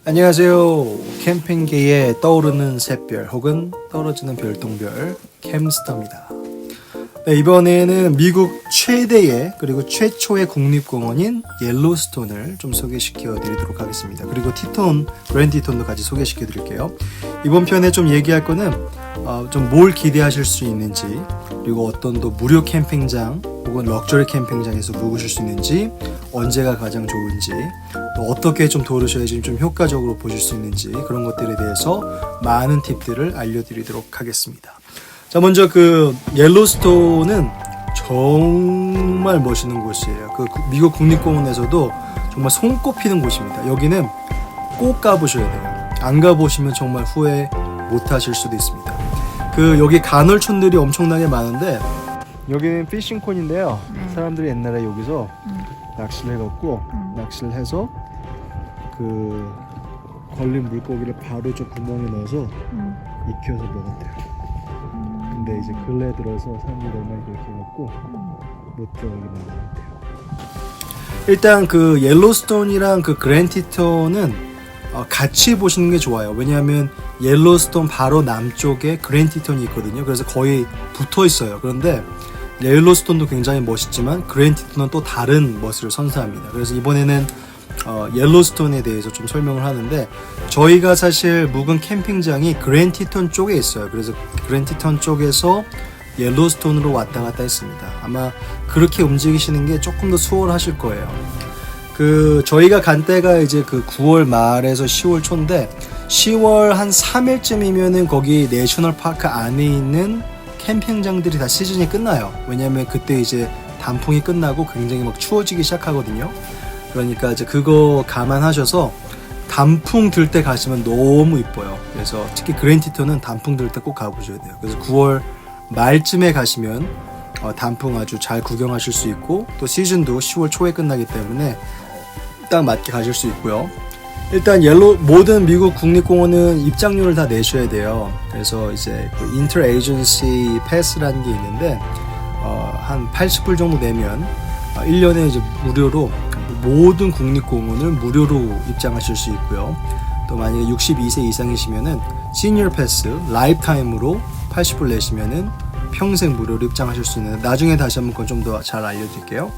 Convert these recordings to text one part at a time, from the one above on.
안녕하세요. 캠핑계의 떠오르는 샛별 혹은 떨어지는 별똥별 캠스터입니다. 네, 이번에는 미국 최대의 그리고 최초의 국립공원인 옐로스톤을 좀 소개시켜 드리도록 하겠습니다. 그리고 그랜드 티톤도 같이 소개시켜 드릴게요. 이번 편에 좀 얘기할 거는 좀 뭘 기대하실 수 있는지, 그리고 어떤 또 무료 캠핑장 혹은 럭셔리 캠핑장에서 묵으실 수 있는지, 언제가 가장 좋은지, 또 어떻게 좀 도르셔야지 좀 효과적으로 보실 수 있는지, 그런 것들에 대해서 많은 팁들을 알려드리도록 하겠습니다. 자, 먼저 옐로스톤은 정말 멋있는 곳이에요. 미국 국립공원에서도 정말 손꼽히는 곳입니다. 여기는 꼭 가보셔야 돼요. 안 가보시면 정말 후회 못 하실 수도 있습니다. 여기 간헐촌들이 엄청나게 많은데, 여기는 피싱콘인데요. 사람들이 옛날에 여기서 낚시를 해갖고 낚시를 해서 걸린 물고기를 바로 저 구멍에 넣어서 익혀서 먹었대요. 근데 이제 근래 들어서 사람들이 너무 많이 그렇게 해갖고 못 들어가게 막았대요. 일단 옐로스톤이랑 그랜드 티톤은 같이 보시는 게 좋아요. 왜냐하면 옐로스톤 바로 남쪽에 그랜드 티톤이 있거든요. 그래서 거의 붙어 있어요. 그런데 옐로스톤도 굉장히 멋있지만 그랜드 티톤은 또 다른 멋을 선사합니다. 그래서 이번에는 옐로스톤에 대해서 좀 설명을 하는데, 저희가 사실 묵은 캠핑장이 그랜드 티톤 쪽에 있어요. 그래서 그랜드 티톤 쪽에서 옐로스톤으로 왔다 갔다 했습니다. 아마 그렇게 움직이시는 게 조금 더 수월하실 거예요. 저희가 간 때가 이제 9월 말에서 10월 초인데, 10월 한 3일쯤이면은 거기 내셔널 파크 안에 있는 캠핑장들이 다 시즌이 끝나요. 왜냐면 그때 이제 단풍이 끝나고 굉장히 막 추워지기 시작하거든요. 그러니까 이제 그거 감안하셔서 단풍 들 때 가시면 너무 이뻐요. 그래서 특히 그랜드 티톤은 단풍 들 때 꼭 가보셔야 돼요. 그래서 9월 말쯤에 가시면 단풍 아주 잘 구경하실 수 있고, 또 시즌도 10월 초에 끝나기 때문에 딱 맞게 가실 수 있고요. 일단 모든 미국 국립공원은 입장료를 다 내셔야 돼요. 그래서 이제 인터 에이전시 패스라는 게 있는데, 한 80불 정도 내면 1년에 이제 무료로 모든 국립공원을 무료로 입장하실 수 있고요. 또 만약에 62세 이상이시면은 시니어 패스 라이프타임으로 80불 내시면은 평생 무료로 입장하실 수 있는데, 나중에 다시 한번 그건 좀 더 잘 알려드릴게요.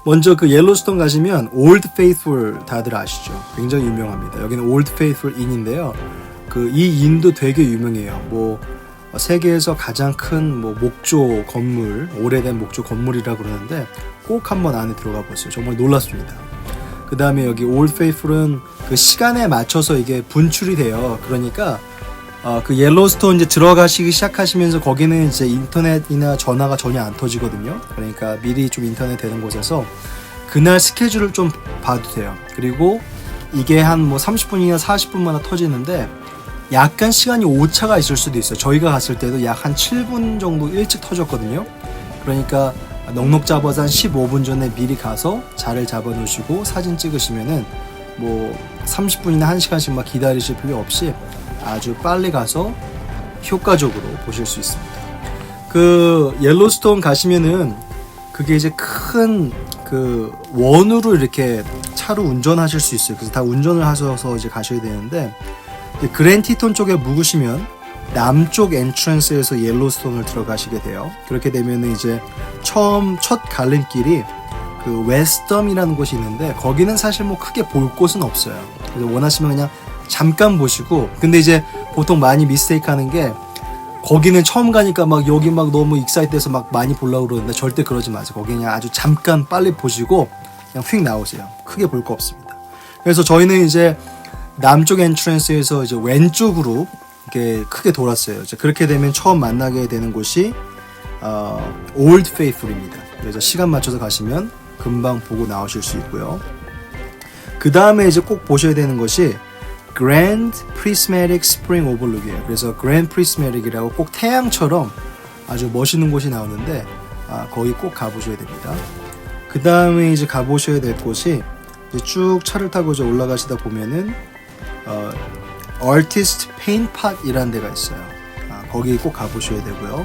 먼저 옐로스톤 가시면 올드 페이스풀 다들 아시죠? 굉장히 유명합니다. 여기는 올드 페이스풀 인인데요. 이 인도 되게 유명해요. 세계에서 가장 큰 목조 건물, 오래된 목조 건물이라고 그러는데, 꼭 한번 안에 들어가 보세요. 정말 놀랍습니다. 그 다음에 여기 올드 페이스풀은 시간에 맞춰서 이게 분출이 돼요. 그러니까 옐로스톤 이제 들어가시기 시작하시면서 거기는 이제 인터넷이나 전화가 전혀 안 터지거든요. 그러니까 미리 좀 인터넷 되는 곳에서 그날 스케줄을 좀 봐도 돼요. 그리고 이게 한 30분이나 40분마다 터지는데, 약간 시간이 오차가 있을 수도 있어요. 저희가 갔을 때도 약 한 7분 정도 일찍 터졌거든요. 그러니까 넉넉 잡아서 한 15분 전에 미리 가서 자리를 잡아 놓으시고 사진 찍으시면은 30분이나 1시간씩 막 기다리실 필요 없이 아주 빨리 가서 효과적으로 보실 수 있습니다. 옐로스톤 가시면은 그게 이제 큰 원으로 이렇게 차로 운전하실 수 있어요. 그래서 다 운전을 하셔서 이제 가셔야 되는데, 그랜드 티톤 쪽에 묵으시면 남쪽 엔트런스에서 옐로스톤을 들어가시게 돼요. 그렇게 되면은 이제 첫 갈림길이 웨스덤이라는 곳이 있는데, 거기는 사실 크게 볼 곳은 없어요. 그래서 원하시면 그냥 잠깐 보시고, 근데 이제 보통 많이 미스테이크 하는 게, 거기는 처음 가니까 여기 너무 익사이트해서 많이 보려고 그러는데, 절대 그러지 마세요. 거기 그냥 아주 잠깐 빨리 보시고 그냥 휙 나오세요. 크게 볼 거 없습니다. 그래서 저희는 이제 남쪽 엔트런스에서 이제 왼쪽으로 이렇게 크게 돌았어요. 이제 그렇게 되면 처음 만나게 되는 곳이 올드 페이스풀입니다. 그래서 시간 맞춰서 가시면 금방 보고 나오실 수 있고요. 그 다음에 이제 꼭 보셔야 되는 것이 Grand Prismatic Spring Overlook이에요. 그래서 Grand Prismatic이라고 꼭 태양처럼 아주 멋있는 곳이 나오는데 거기 꼭 가보셔야 됩니다. 그 다음에 이제 가보셔야 될 곳이 이제 쭉 차를 타고 이제 올라가시다 보면은 Artist Paint Pot이라는 데가 있어요. 거기 꼭 가보셔야 되고요.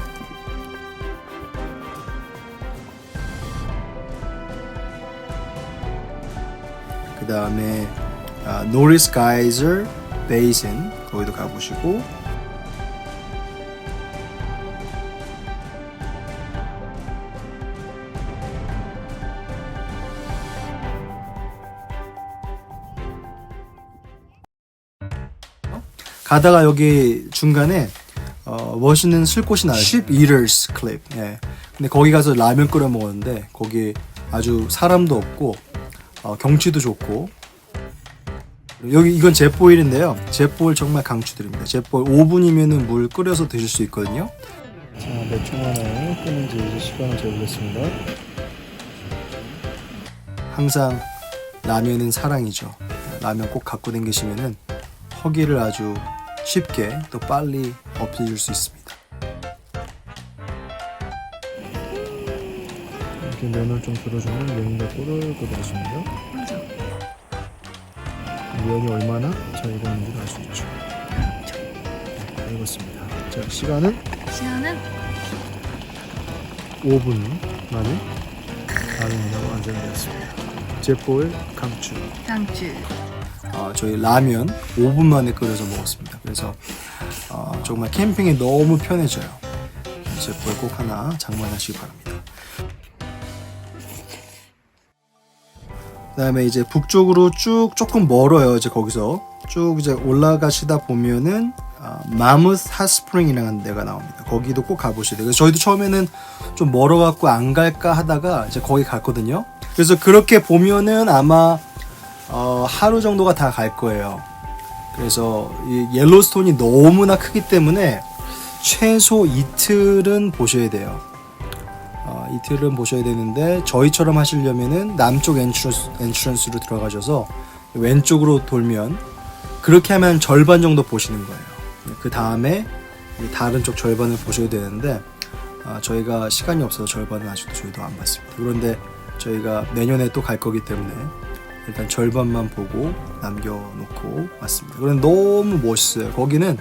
그 다음에 Norris Geyser Basin 거기도 가보시고, 가다가 여기 중간에 멋있는 쉴 곳이 나와요. Ship Eaters Club. 예. 근데 거기 가서 라면 끓여 먹었는데 거기 아주 사람도 없고 경치도 좋고, 여기 이건 젯보일인데요. 젯보일 정말 강추드립니다. 젯보일 5분이면은 물 끓여서 드실 수 있거든요. 자, 몇 초 만에 끄는지 이제 시간을 재보겠습니다. 항상 라면은 사랑이죠. 라면 꼭 갖고 다니시면은 허기를 아주 쉽게 또 빨리 없애줄 수 있습니다. 이렇게 면을 좀 들어주면 면이 꼬들꼬들해집니다. 맞아. 면이 얼마나 잘 익었는지 알 수 있죠. 잘 익었습니다. 자, 시간은 5분 만에 라면이 완성되었습니다. 젯보일 강추. 저희 라면 5분 만에 끓여서 먹었습니다. 그래서 정말 캠핑이 너무 편해져요. 젯보일 꼭 하나 장만하시기 바랍니다. 그 다음에 이제 북쪽으로 쭉 조금 멀어요. 이제 거기서 쭉 이제 올라가시다 보면은 마무스 핫스프링이라는 데가 나옵니다. 거기도 꼭 가보셔야 돼요. 그래서 저희도 처음에는 좀 멀어갖고 안 갈까 하다가 이제 거기 갔거든요. 그래서 그렇게 보면은 아마 하루 정도가 다 갈 거예요. 그래서 이 옐로스톤이 너무나 크기 때문에 최소 이틀은 보셔야 돼요. 이틀은 보셔야 되는데 저희처럼 하시려면은 남쪽 엔트런스로 들어가셔서 왼쪽으로 돌면, 그렇게 하면 절반 정도 보시는 거예요. 그 다음에 다른 쪽 절반을 보셔야 되는데 저희가 시간이 없어서 절반은 아직도 저희도 안 봤습니다. 그런데 저희가 내년에 또 갈 거기 때문에 일단 절반만 보고 남겨놓고 왔습니다. 그런데 너무 멋있어요. 거기는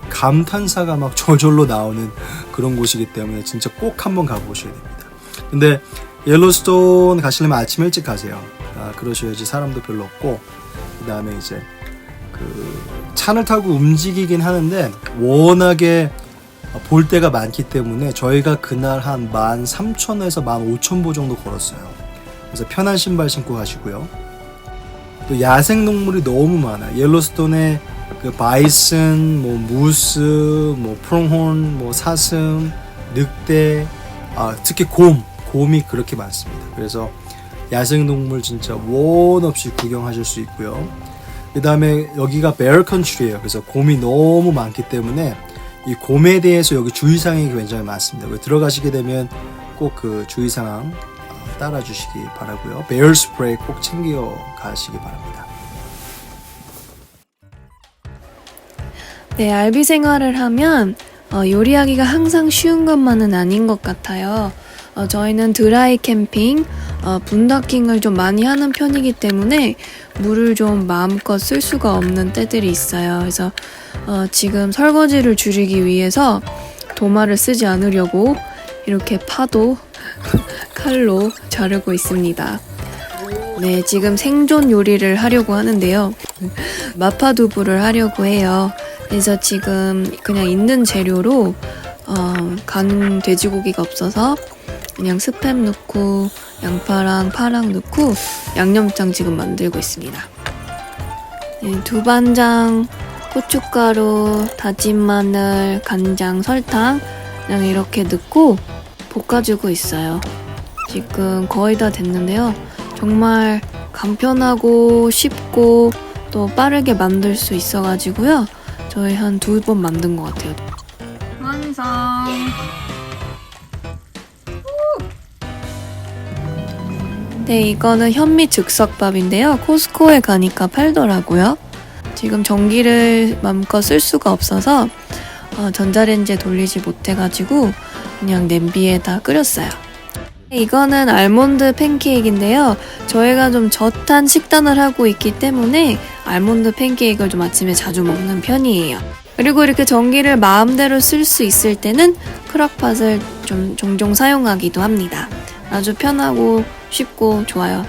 감탄사가 막 저절로 나오는 그런 곳이기 때문에 진짜 꼭 한번 가보셔야 됩니다. 근데 옐로스톤 가시려면 아침 일찍 가세요. 그러셔야지 사람도 별로 없고, 그 다음에 이제 차를 타고 움직이긴 하는데 워낙에 볼 데가 많기 때문에 저희가 그날 한 13,000에서 15,000보 정도 걸었어요. 그래서 편한 신발 신고 가시고요. 또 야생동물이 너무 많아요. 옐로스톤에 바이슨, 무스, 프롱혼, 사슴, 늑대, 특히 곰이 그렇게 많습니다. 그래서 야생동물 진짜 원 없이 구경하실 수 있고요. 그 다음에 여기가 베어 컨트리예요. 그래서 곰이 너무 많기 때문에 이 곰에 대해서 여기 주의사항이 굉장히 많습니다. 들어가시게 되면 꼭 그 주의사항 따라주시기 바라고요. 베어 스프레이 꼭 챙겨 가시기 바랍니다. 네, 알비 생활을 하면 요리하기가 항상 쉬운 것만은 아닌 것 같아요. 저희는 드라이 캠핑, 분다킹을 좀 많이 하는 편이기 때문에 물을 좀 마음껏 쓸 수가 없는 때들이 있어요. 그래서 지금 설거지를 줄이기 위해서 도마를 쓰지 않으려고 이렇게 파도 칼로 자르고 있습니다. 네, 지금 생존 요리를 하려고 하는데요. 마파두부를 하려고 해요. 그래서 지금 그냥 있는 재료로 간 돼지고기가 없어서 그냥 스팸 넣고 양파랑 파랑 넣고 양념장 지금 만들고 있습니다. 네, 두반장, 고춧가루, 다진 마늘, 간장, 설탕 그냥 이렇게 넣고 볶아주고 있어요. 지금 거의 다 됐는데요. 정말 간편하고 쉽고 또 빠르게 만들 수 있어가지고요. 저희 한 2번 만든 것 같아요. 완성! 네, 이거는 현미 즉석밥인데요. 코스코에 가니까 팔더라고요. 지금 전기를 마음껏 쓸 수가 없어서 전자레인지에 돌리지 못해가지고 그냥 냄비에다 끓였어요. 이거는 알몬드 팬케이크인데요. 저희가 좀 저탄 식단을 하고 있기 때문에 알몬드 팬케이크를 좀 아침에 자주 먹는 편이에요. 그리고 이렇게 전기를 마음대로 쓸 수 있을 때는 크록팟을 좀 종종 사용하기도 합니다. 아주 편하고 쉽고 좋아요.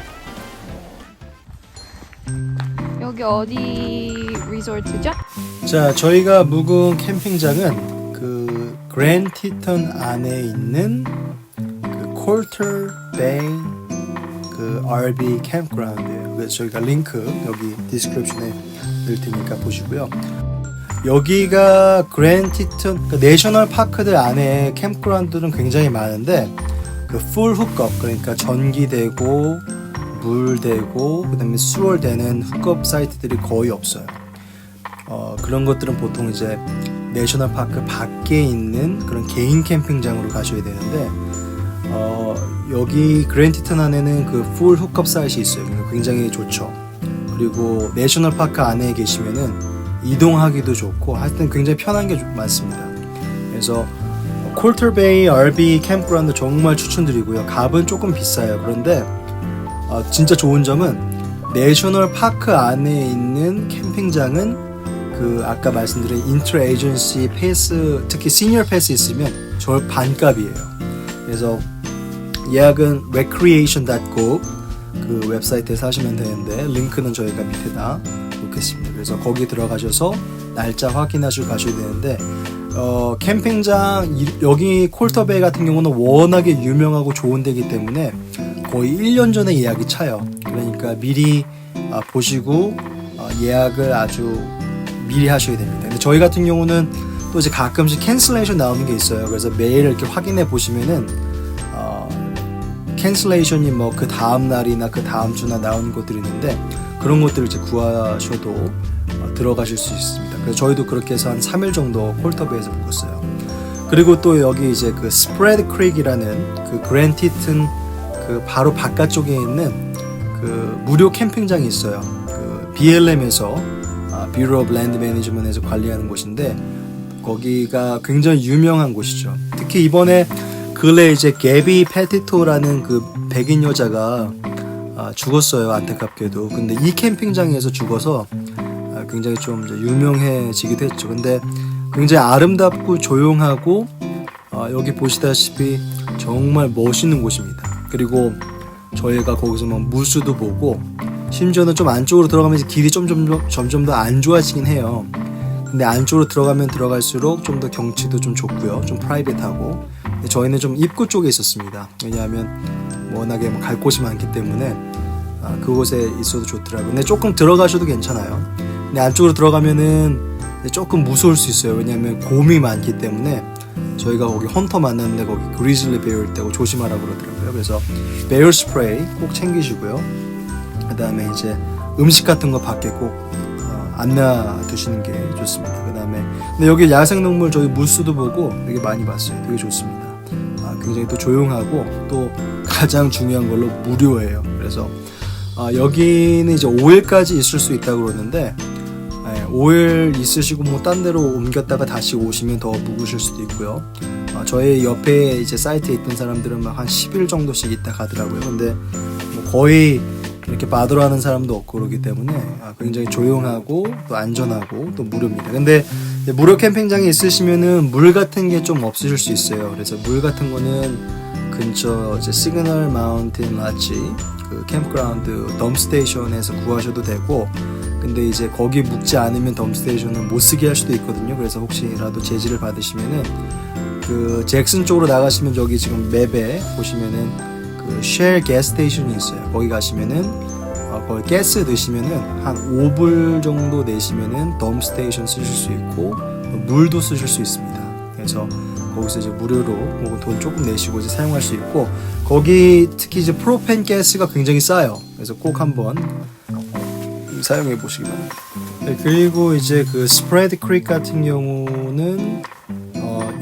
여기 어디 리조트죠? 자, 저희가 묵은 캠핑장은 그 그랜드 티턴 안에 있는 그 콜터 베이 그 RV 캠프그라운드예요. 그래서 저희가 링크 여기 디스크립션에 넣을 테니까 보시고요. 여기가 그랜드 티턴 그 내셔널 파크들 안에 캠프그라운드는 굉장히 많은데 그 풀 훅업 그러니까 전기 되고 물 되고 그다음에 수월 되는 훅업 사이트들이 거의 없어요. 그런 것들은 보통 이제 내셔널 파크 밖에 있는 그런 개인 캠핑장으로 가셔야 되는데 여기 그랜드 티턴 안에는 그 풀 훅업 사이트이 있어요. 굉장히 좋죠. 그리고 내셔널 파크 안에 계시면은 이동하기도 좋고 하여튼 굉장히 편한 게 많습니다. 그래서 콜터 베이 RV 캠프그라운드 정말 추천드리고요. 값은 조금 비싸요. 그런데 진짜 좋은 점은 내셔널 파크 안에 있는 캠핑장은 그 아까 말씀드린 인트라 에이전시 패스 특히 시니어 패스 있으면 저 반값이에요. 그래서 예약은 recreation.gov 그 웹사이트에서 하시면 되는데 링크는 저희가 밑에다 놓겠습니다. 그래서 거기 들어가셔서 날짜 확인하시고 가셔야 되는데 캠핑장 여기 콜터베이 같은 경우는 워낙에 유명하고 좋은 데이기 때문에 거의 1년 전에 예약이 차요. 그러니까 미리 보시고 예약을 아주 미리 하셔야 됩니다. 근데 저희 같은 경우는 또 이제 가끔씩 캔슬레이션 나오는 게 있어요. 그래서 매일 이렇게 확인해 보시면은 캔슬레이션이 뭐 그 다음 날이나 그 다음 주나 나오는 것들이 있는데 그런 것들을 이제 구하셔도 들어가실 수 있습니다. 그래서 저희도 그렇게 해서 한 3일 정도 콜터베이에서 묵었어요. 그리고 또 여기 이제 그 스프레드 크릭이라는 그 그랜드 티턴 그 바로 바깥쪽에 있는 그 무료 캠핑장이 있어요. 그 BLM에서 Bureau of Land Management에서 관리하는 곳인데 거기가 굉장히 유명한 곳이죠. 특히 이번에 근래 이제 게비 페티토라는 그 백인 여자가 죽었어요. 안타깝게도. 근데 이 캠핑장에서 죽어서 굉장히 좀 이제 유명해지기도 했죠. 근데 굉장히 아름답고 조용하고 여기 보시다시피 정말 멋있는 곳입니다. 그리고 저희가 거기서 막 무수도 보고 심지어는 좀 안쪽으로 들어가면서 길이 점점 더 안 좋아지긴 해요. 근데 안쪽으로 들어가면 들어갈수록 좀 더 경치도 좀 좋고요. 좀 프라이빗하고. 저희는 좀 입구 쪽에 있었습니다. 왜냐하면 워낙에 갈 곳이 많기 때문에 그곳에 있어도 좋더라고요. 근데 조금 들어가셔도 괜찮아요. 근데 안쪽으로 들어가면은 조금 무서울 수 있어요. 왜냐하면 곰이 많기 때문에 저희가 거기 헌터 만났는데 거기 그리즐리 베어일 때고 조심하라고 그러더라고요. 그래서 베어 스프레이 꼭 챙기시고요. 그 다음에 이제 음식 같은 거 밖에 꼭 안 놔두시는 게 좋습니다. 그 다음에 근데 여기 야생동물 저희 무스도 보고 되게 많이 봤어요. 되게 좋습니다. 굉장히 또 조용하고 또 가장 중요한 걸로 무료예요. 그래서 여기는 이제 5일까지 있을 수 있다고 그러는데 5일 있으시고 뭐 딴 데로 옮겼다가 다시 오시면 더 묵으실 수도 있고요. 저희 옆에 이제 사이트에 있던 사람들은 막 한 10일 정도씩 있다 가더라고요. 근데 뭐 거의 이렇게 바더러 하는 사람도 없고 그러기 때문에 굉장히 조용하고 또 안전하고 또 무료입니다. 근데 무료 캠핑장에 있으시면은 물 같은 게 좀 없으실 수 있어요. 그래서 물 같은 거는 근처 이제 시그널 마운틴 라치 그 캠프그라운드 덤스테이션에서 구하셔도 되고 근데 이제 거기 묵지 않으면 덤스테이션은 못 쓰게 할 수도 있거든요. 그래서 혹시라도 제지를 받으시면은 그 잭슨 쪽으로 나가시면 저기 지금 맵에 보시면은 그 쉘 가스 스테이션이 있어요. 거기 가시면은 거기 가스 넣으시면은 한 5불 정도 내시면은 덤 스테이션 쓰실 수 있고 물도 쓰실 수 있습니다. 그래서 거기서 이제 무료로 혹은 돈 조금 내시고 이제 사용할 수 있고 거기 특히 이제 프로펜 가스가 굉장히 싸요. 그래서 꼭 한번 사용해 보시기 바랍니다. 네, 그리고 이제 그 스프레드 크릭 같은 경우는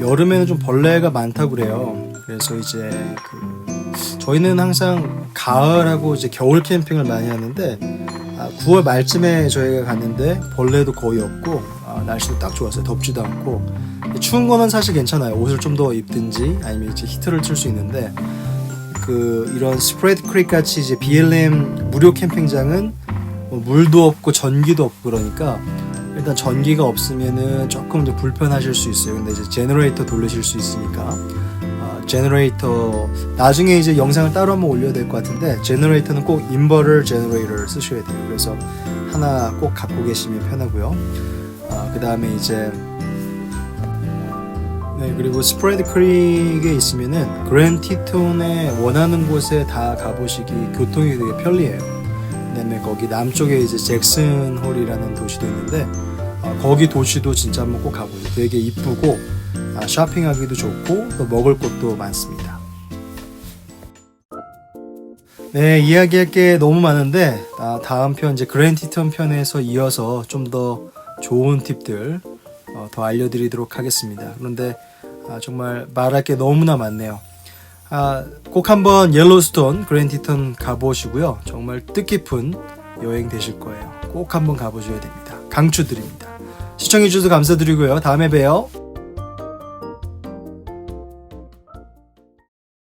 여름에는 좀 벌레가 많다고 그래요. 그래서 이제 저희는 항상 가을하고 이제 겨울 캠핑을 많이 하는데 9월 말쯤에 저희가 갔는데 벌레도 거의 없고 날씨도 딱 좋았어요. 덥지도 않고. 추운 거는 사실 괜찮아요. 옷을 좀 더 입든지 아니면 이제 히터를 틀 수 있는데 이런 스프레드 크릭 같이 이제 BLM 무료 캠핑장은 뭐 물도 없고 전기도 없고 그러니까 일단 전기가 없으면은 조금 이제 불편하실 수 있어요. 근데 이제 제너레이터 돌리실 수 있으니까 제너레이터 나중에 이제 영상을 따로 한번 올려야 될 것 같은데 제너레이터는 꼭 인버터 제너레이터를 쓰셔야 돼요. 그래서 하나 꼭 갖고 계시면 편하고요. 그 다음에 이제 그리고 스프레드 크릭에 있으면은 그랜드 티톤에 원하는 곳에 다 가보시기 교통이 되게 편리해요. 그다음에 거기 남쪽에 이제 잭슨 홀이라는 도시도 있는데 거기 도시도 진짜 한번 꼭 가보세요. 되게 이쁘고 쇼핑하기도 좋고 또 먹을 곳도 많습니다. 네, 이야기할 게 너무 많은데 다음 편 이제 그랜드 티톤 편에서 이어서 좀 더 좋은 팁들 더 알려드리도록 하겠습니다. 그런데 정말 말할 게 너무나 많네요. 꼭 한번 옐로스톤 그랜드 티톤 가보시고요. 정말 뜻깊은 여행 되실 거예요. 꼭 한번 가보셔야 됩니다. 강추드립니다. 시청해주셔서 감사드리고요. 다음에 봬요.